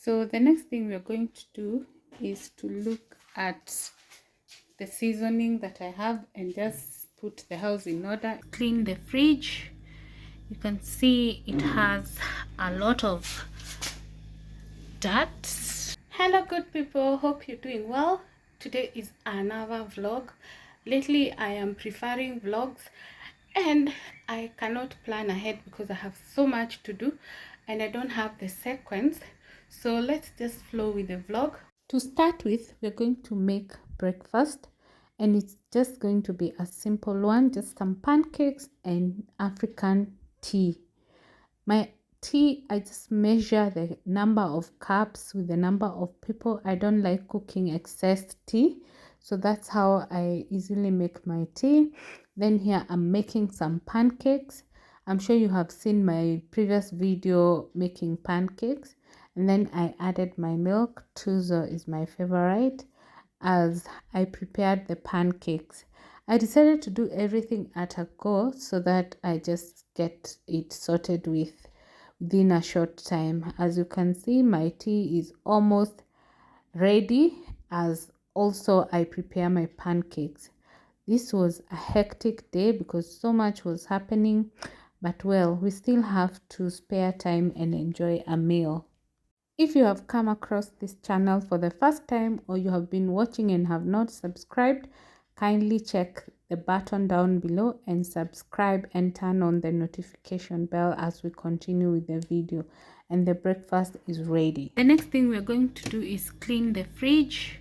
So the next thing we're going to do is to look at the seasoning that I have and just put the house in order. Clean the fridge. You can see it has a lot of dirt. Hello good people, hope you're doing well. Today is another vlog. Lately I am preferring vlogs and I cannot plan ahead because I have so much to do and I don't have the sequence. So let's just flow with the vlog. To start with, we're going to make breakfast and it's just going to be a simple one, just some pancakes and African tea. My tea, I just measure the number of cups with the number of people. I don't like cooking excess tea, so that's how I easily make my tea. Then here I'm making some pancakes. I'm sure you have seen my previous video making pancakes. And then I added my milk. Tuzo is my favorite as I prepared the pancakes. I decided to do everything at a go so that I just get it sorted within a short time. As you can see, my tea is almost ready as also I prepare my pancakes. This was a hectic day because so much was happening, but well, we still have to spare time and enjoy a meal. If you have come across this channel for the first time or you have been watching and have not subscribed, kindly check the button down below and subscribe and turn on the notification bell as we continue with the video. And the breakfast is ready. The next thing we're going to do is clean the fridge.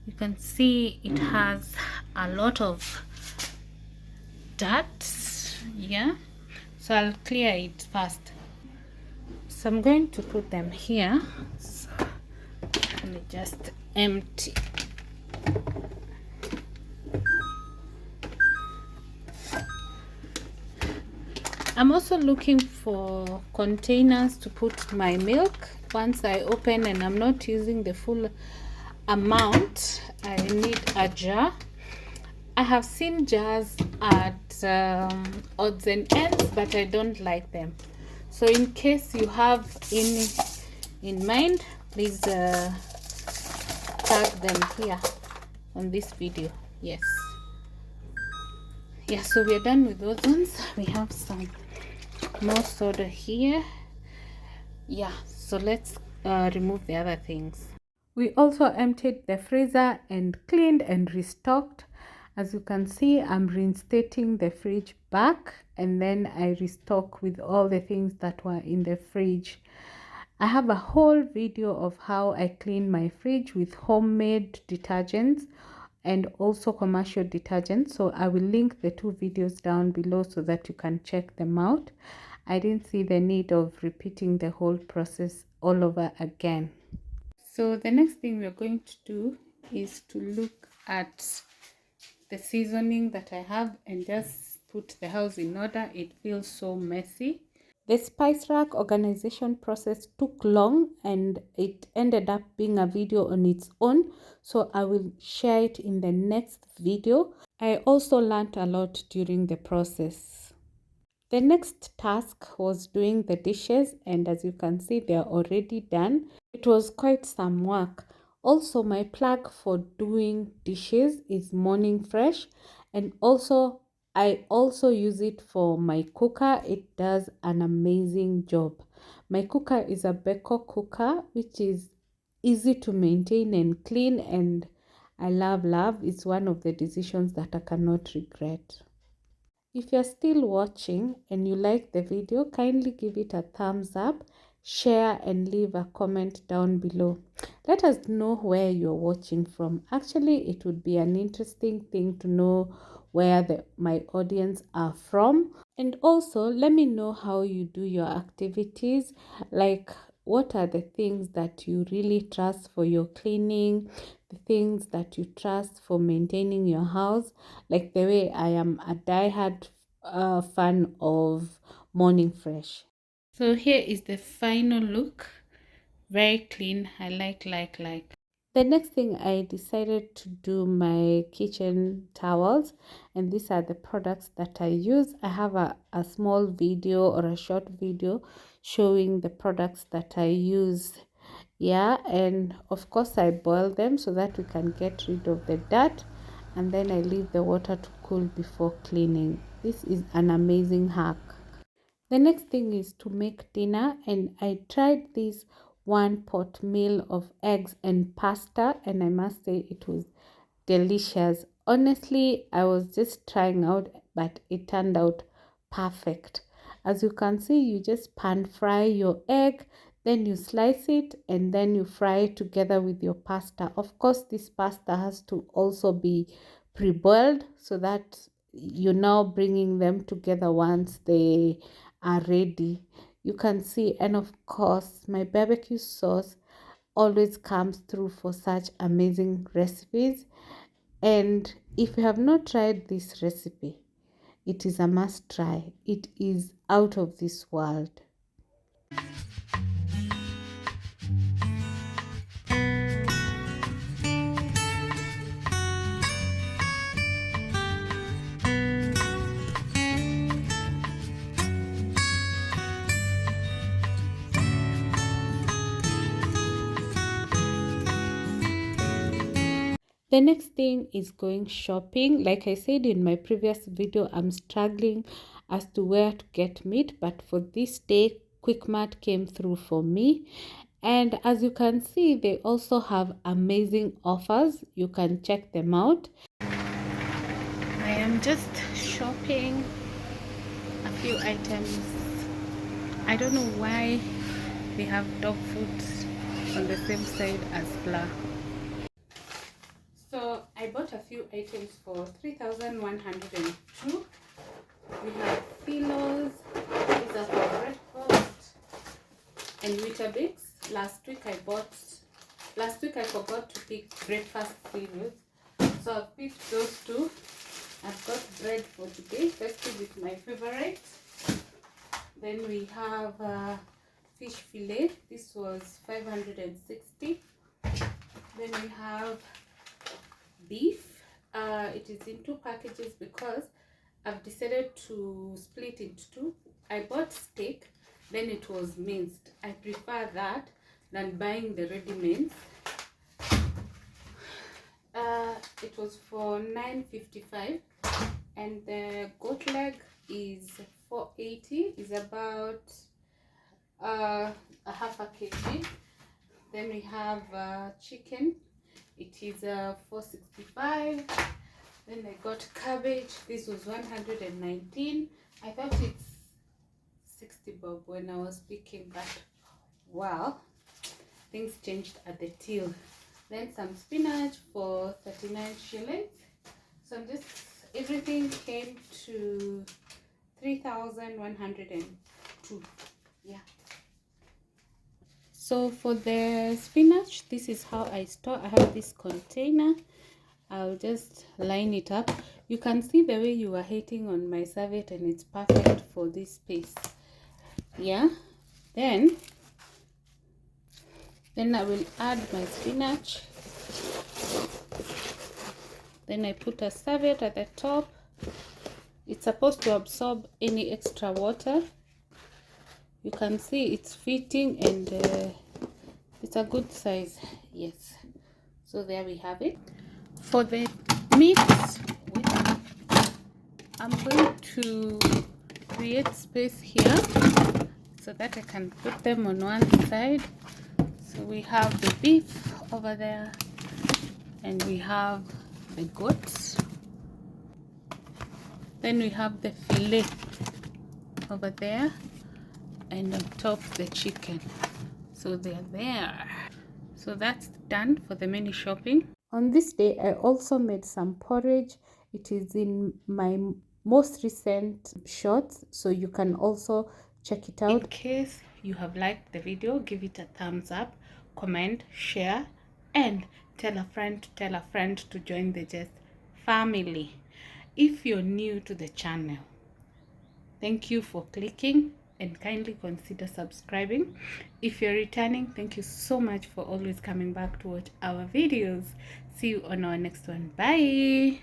You can see it has a lot of dirt. Yeah, so I'll clear it first. So I'm going to put them here. So let me just empty. I'm also looking for containers to put my milk. Once I open and I'm not using the full amount, I need a jar. I have seen jars at odds and ends, but I don't like them. So in case you have any in mind, please tag them here on this video. Yes. Yeah, so we're done with those ones. We have some more soda here. Yeah, so let's remove the other things. We also emptied the freezer and cleaned and restocked. As you can see, I'm reinstating the fridge back and then I restock with all the things that were in the fridge. I have a whole video of how I clean my fridge with homemade detergents and also commercial detergents. So I will link the two videos down below so that you can check them out. I didn't see the need of repeating the whole process all over again. So the next thing we're going to do is to look at the seasoning that I have and just put the house in order. It feels so messy. The spice rack organization process took long and it ended up being a video on its own, so I will share it in the next video. I also learned a lot during the process. The next task was doing the dishes, and as you can see, they are already done. It was quite some work. Also, my plug for doing dishes is Morning Fresh, and also I also use it for my cooker. It does an amazing job. My cooker is a Beko cooker, which is easy to maintain and clean, and I love. It's one of the decisions that I cannot regret. If you're still watching and you like the video, kindly give it a thumbs up, share and leave a comment down below. Let us know where you're watching from. Actually, it would be an interesting thing to know where my audience are from. And also, let me know how you do your activities. Like, what are the things that you really trust for your cleaning, the things that you trust for maintaining your house, like the way I am a diehard fan of Morning Fresh. So here is the final look. Very clean. I like. The next thing, I decided to do my kitchen towels, and these are the products that I use. I have a small video or a short video showing the products that I use Yeah, and of course I boil them so that we can get rid of the dirt, and then I leave the water to cool before cleaning. This is an amazing hack. The next thing is to make dinner, and I tried this 1 pot meal of eggs and pasta, and I must say it was delicious. Honestly, I was just trying out, but it turned out perfect. As you can see, you just pan fry your egg, then you slice it, and then you fry it together with your pasta. Of course, this pasta has to also be pre-boiled so that you're now bringing them together once they are ready. You can see, and of course, my barbecue sauce always comes through for such amazing recipes. And if you have not tried this recipe, it is a must try. It is out of this world. The next thing is going shopping. Like I said in my previous video, I'm struggling as to where to get meat, but for this day, Quickmart came through for me. And as you can see, they also have amazing offers. You can check them out. I am just shopping a few items. I don't know why they have dog food on the same side as flour. So I bought a few items for 3,102. We have pillows. These are for breakfast and Weetabix. Last week I forgot to pick breakfast cereals, so I've picked those two. I've got bread for today. Festive is my favorite. Then we have fish fillet. This was 560. Then we have beef. It is in 2 packages because I've decided to split into 2. I bought steak, then it was minced. I prefer that than buying the ready-made. It was for $9.55, and the goat leg is $4.80. Is about a half a kg. Then we have chicken. It is $4.65. Then I got cabbage. This was 119. I thought it's 60 bob when I was picking, but wow, things changed at the till. Then some spinach for 39 shillings. So everything came to 3,102. Yeah. So for the spinach, this is how I store. I have this container. I'll just line it up. You can see the way you are hating on my serviette, and it's perfect for this space. Yeah. Then I will add my spinach. Then I put a serviette at the top. It's supposed to absorb any extra water. You can see it's fitting, and it's a good size. Yes. So there we have it. For the meats, I'm going to create space here so that I can put them on one side. So we have the beef over there, and we have the goats. Then we have the fillet over there, and on top the chicken. So they're there. So that's done for the mini shopping. On this day, I also made some porridge. It is in my most recent shorts, so you can also check it out. In case you have liked the video, give it a thumbs up, comment, share, and tell a friend to join the Just family. If you're new to the channel, thank you for clicking, and kindly consider subscribing. If you're returning, thank you so much for always coming back to watch our videos. See you on our next one. Bye.